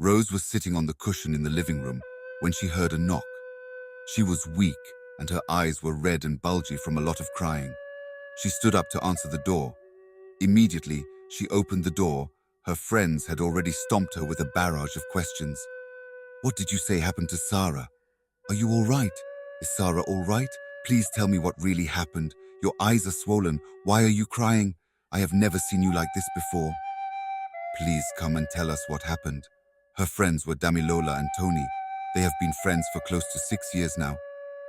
Rose was sitting on the cushion in the living room when she heard a knock. She was weak and her eyes were red and bulgy from a lot of crying. She stood up to answer the door. Immediately, she opened the door. Her friends had already stomped her with a barrage of questions. "What did you say happened to Sarah? Are you all right? Is Sarah all right? Please tell me what really happened. Your eyes are swollen. Why are you crying? I have never seen you like this before. Please come and tell us what happened." Her friends were Damilola and Tony. They have been friends for close to 6 years now.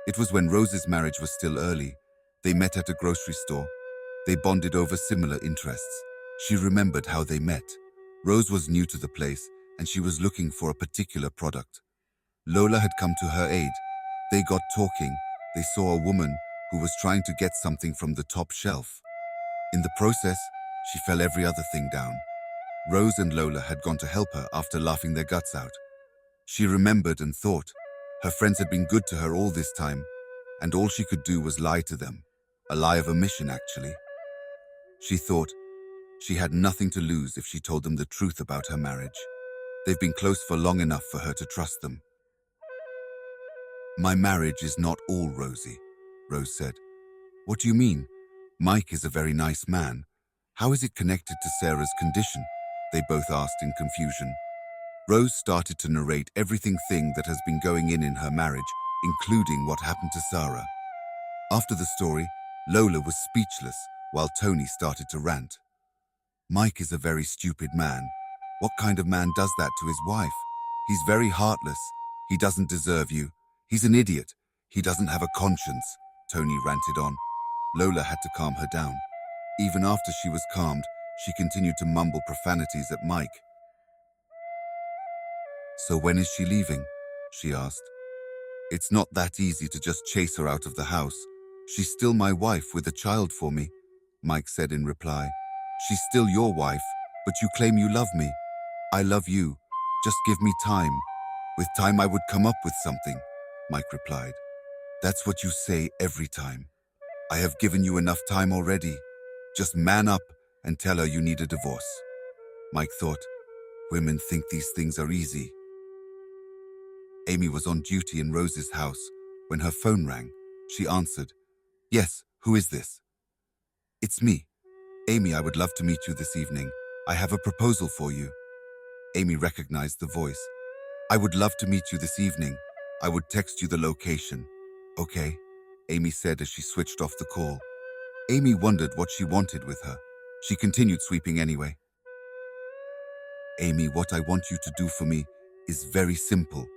It was when Rose's marriage was still early. They met at a grocery store. They bonded over similar interests. She remembered how they met. Rose was new to the place and she was looking for a particular product. Lola had come to her aid. They got talking. They saw a woman who was trying to get something from the top shelf. In the process, she fell every other thing down. Rose and Lola had gone to help her after laughing their guts out. She remembered and thought her friends had been good to her all this time, and all she could do was lie to them. A lie of omission, actually. She thought she had nothing to lose if she told them the truth about her marriage. They've been close for long enough for her to trust them. "My marriage is not all rosy," Rose said. "What do you mean? Mike is a very nice man. How is it connected to Sarah's condition?" they both asked in confusion. Rose started to narrate everything that has been going in her marriage, including what happened to Sarah. After the story, Lola was speechless while Tony started to rant. "Mike is a very stupid man. What kind of man does that to his wife? He's very heartless. He doesn't deserve you. He's an idiot. He doesn't have a conscience," Tony ranted on. Lola had to calm her down. Even after she was calmed, she continued to mumble profanities at Mike. "So when is she leaving?" she asked. "It's not that easy to just chase her out of the house. She's still my wife with a child for me," Mike said in reply. "She's still your wife, but you claim you love me. I love you. Just give me time. With time I would come up with something," Mike replied. "That's what you say every time. I have given you enough time already. Just man up and tell her you need a divorce." Mike thought, women think these things are easy. Amy was on duty in Rose's house when her phone rang. She answered. "Yes, who is this?" "It's me. Amy, I would love to meet you this evening. I have a proposal for you." Amy recognized the voice. "I would love to meet you this evening. I would text you the location." "Okay," Amy said as she switched off the call. Amy wondered what she wanted with her. She continued sweeping anyway. "Amy, what I want you to do for me is very simple.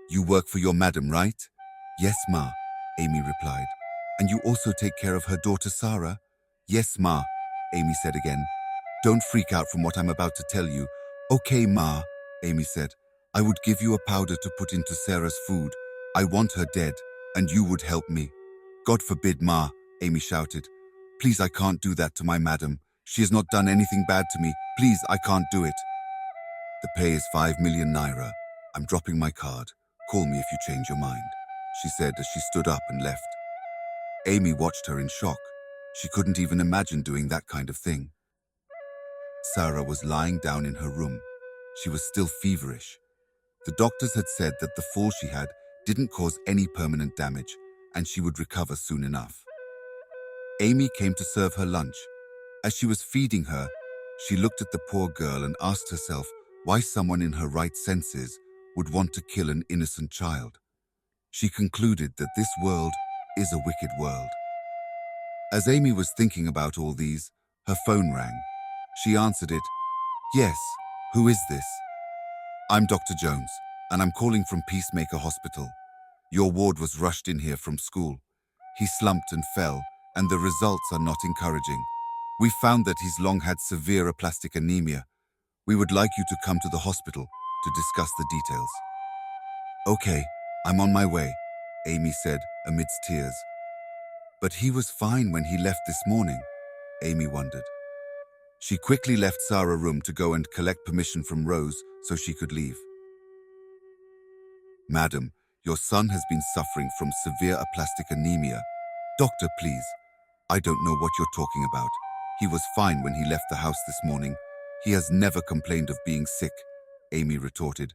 You work for your madam, right?" "Yes, Ma," Amy replied. "And you also take care of her daughter, Sarah?" "Yes, Ma," Amy said again. "Don't freak out from what I'm about to tell you." "Okay, Ma," Amy said. "I would give you a powder to put into Sarah's food. I want her dead, and you would help me." "God forbid, Ma," Amy shouted. "Please, I can't do that to my madam. She has not done anything bad to me. Please, I can't do it." "The pay is 5 million naira. I'm dropping my card. Call me if you change your mind," she said as she stood up and left. Amy watched her in shock. She couldn't even imagine doing that kind of thing. Sarah was lying down in her room. She was still feverish. The doctors had said that the fall she had didn't cause any permanent damage, and she would recover soon enough. Amy came to serve her lunch. As she was feeding her, she looked at the poor girl and asked herself why someone in her right senses would want to kill an innocent child. She concluded that this world is a wicked world. As Amy was thinking about all these, her phone rang. She answered it. "Yes, who is this?" "I'm Dr. Jones, and I'm calling from Peacemaker Hospital. Your ward was rushed in here from school. He slumped and fell, and the results are not encouraging. We found that he's long had severe aplastic anemia. We would like you to come to the hospital to discuss the details." "Okay, I'm on my way," Amy said amidst tears. "But he was fine when he left this morning," Amy wondered. She quickly left Sarah's room to go and collect permission from Rose so she could leave. "Madam, your son has been suffering from severe aplastic anemia. Doctor, please. I don't know what you're talking about. He was fine when he left the house this morning. He has never complained of being sick. Amy retorted.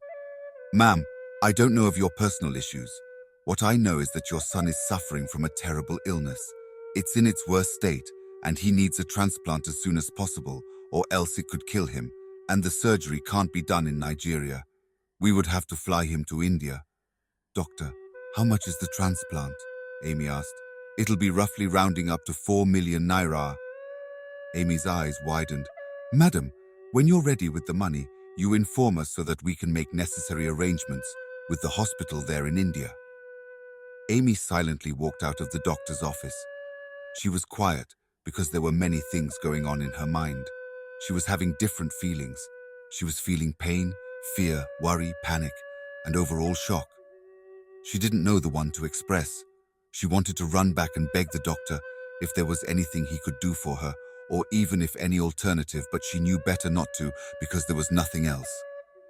Ma'am, I don't know of your personal issues. What I know is that your son is suffering from a terrible illness. It's in its worst state, and he needs a transplant as soon as possible, or else it could kill him, and the surgery can't be done in Nigeria. We would have to fly him to India. Doctor, how much is the transplant? Amy asked. It'll be roughly rounding up to 4 million naira. Amy's eyes widened. Madam, when you're ready with the money, you inform us so that we can make necessary arrangements with the hospital there in India. Amy silently walked out of the doctor's office. She was quiet because there were many things going on in her mind. She was having different feelings. She was feeling pain, fear, worry, panic, and overall shock. She didn't know the one to express. She wanted to run back and beg the doctor if there was anything he could do for her, or even if any alternative, but she knew better not to because there was nothing else.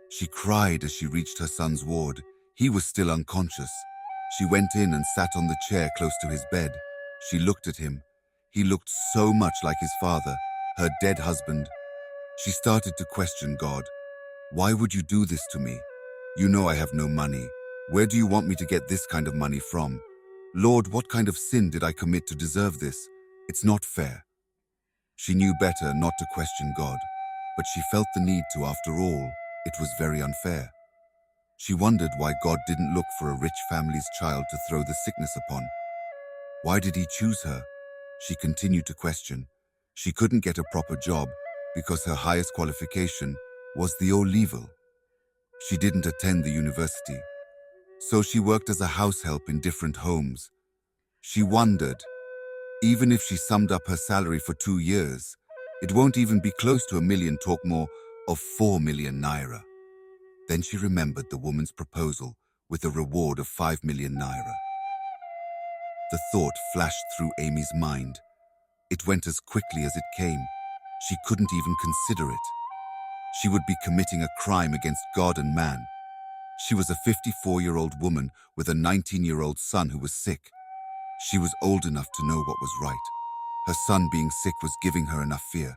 She cried as she reached her son's ward. He was still unconscious. She went in and sat on the chair close to his bed. She looked at him. He looked so much like his father, her dead husband. She started to question God. Why would you do this to me? You know I have no money. Where do you want me to get this kind of money from? Lord, what kind of sin did I commit to deserve this? It's not fair. She knew better not to question God, but she felt the need to. After all, it was very unfair. She wondered why God didn't look for a rich family's child to throw the sickness upon. Why did he choose her? She continued to question. She couldn't get a proper job because her highest qualification was the O-level. She didn't attend the university, so she worked as a house help in different homes. She wondered, even if she summed up her salary for 2 years, it won't even be close to 1 million, talk more of 4 million naira. Then she remembered the woman's proposal with a reward of 5 million naira. The thought flashed through Amy's mind. It went as quickly as it came. She couldn't even consider it. She would be committing a crime against God and man. She was a 54-year-old woman with a 19-year-old son who was sick. She was old enough to know what was right. Her son being sick was giving her enough fear.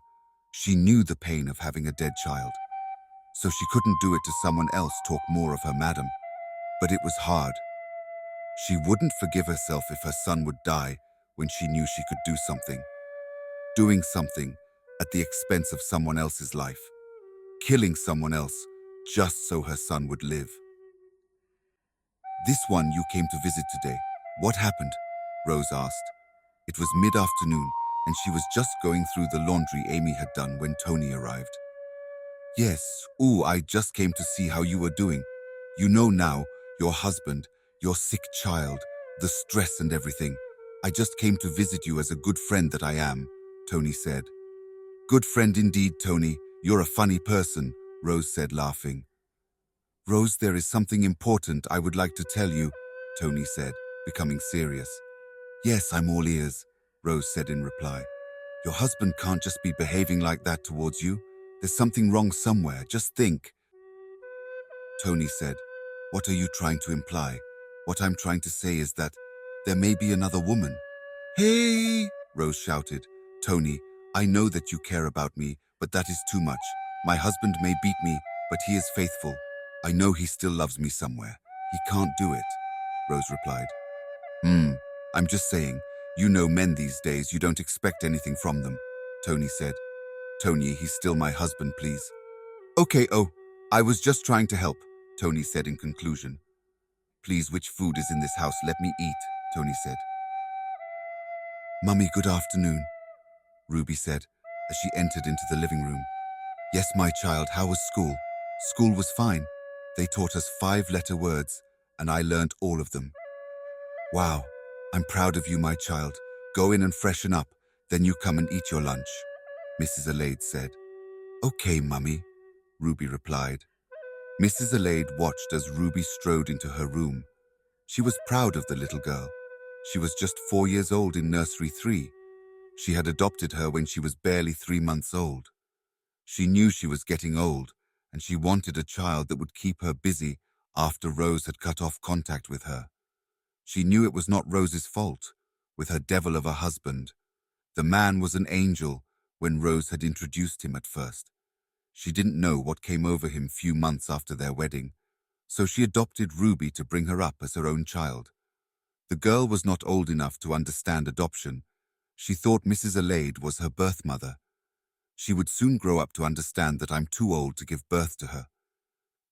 She knew the pain of having a dead child. So she couldn't do it to someone else, talk more of her madam. But it was hard. She wouldn't forgive herself if her son would die when she knew she could do something. Doing something at the expense of someone else's life. Killing someone else just so her son would live. This one you came to visit today. What happened? Rose asked. It was mid-afternoon, and she was just going through the laundry Amy had done when Tony arrived. Yes, I just came to see how you were doing. You know now, your husband, your sick child, the stress and everything. I just came to visit you as a good friend that I am, Tony said. Good friend indeed, Tony. You're a funny person, Rose said, laughing. Rose, there is something important I would like to tell you, Tony said, becoming serious. Yes, I'm all ears, Rose said in reply. Your husband can't just be behaving like that towards you. There's something wrong somewhere, just think. Tony said, what are you trying to imply? What I'm trying to say is that there may be another woman. Hey, Rose shouted. Tony, I know that you care about me, but that is too much. My husband may beat me, but he is faithful. I know he still loves me somewhere. He can't do it, Rose replied. I'm just saying, you know men these days, you don't expect anything from them, Tony said. Tony, he's still my husband, please. Okay, I was just trying to help, Tony said in conclusion. Please, which food is in this house? Let me eat, Tony said. Mummy, good afternoon, Ruby said as she entered into the living room. Yes, my child, how was school? School was fine. They taught us 5-letter words, and I learned all of them. Wow, I'm proud of you, my child. Go in and freshen up, then you come and eat your lunch, Mrs. Alade said. Okay, Mummy, Ruby replied. Mrs. Alade watched as Ruby strode into her room. She was proud of the little girl. She was just 4 years old in nursery 3. She had adopted her when she was barely 3 months old. She knew she was getting old, and she wanted a child that would keep her busy after Rose had cut off contact with her. She knew it was not Rose's fault, with her devil of a husband. The man was an angel when Rose had introduced him at first. She didn't know what came over him few months after their wedding, so she adopted Ruby to bring her up as her own child. The girl was not old enough to understand adoption. She thought Mrs. Alade was her birth mother. She would soon grow up to understand that I'm too old to give birth to her.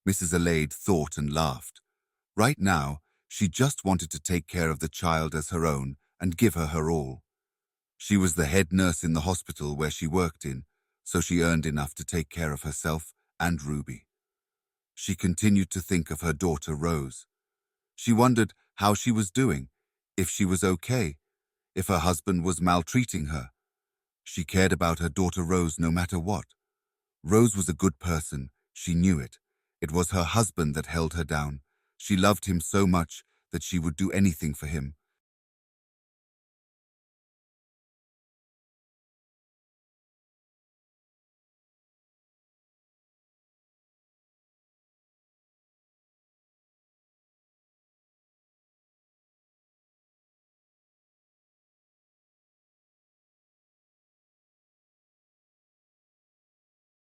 Mrs. Alade thought and laughed. Right now, she just wanted to take care of the child as her own and give her her all. She was the head nurse in the hospital where she worked in, so she earned enough to take care of herself and Ruby. She continued to think of her daughter Rose. She wondered how she was doing, if she was okay, if her husband was maltreating her. She cared about her daughter Rose no matter what. Rose was a good person, she knew it. It was her husband that held her down. She loved him so much that she would do anything for him,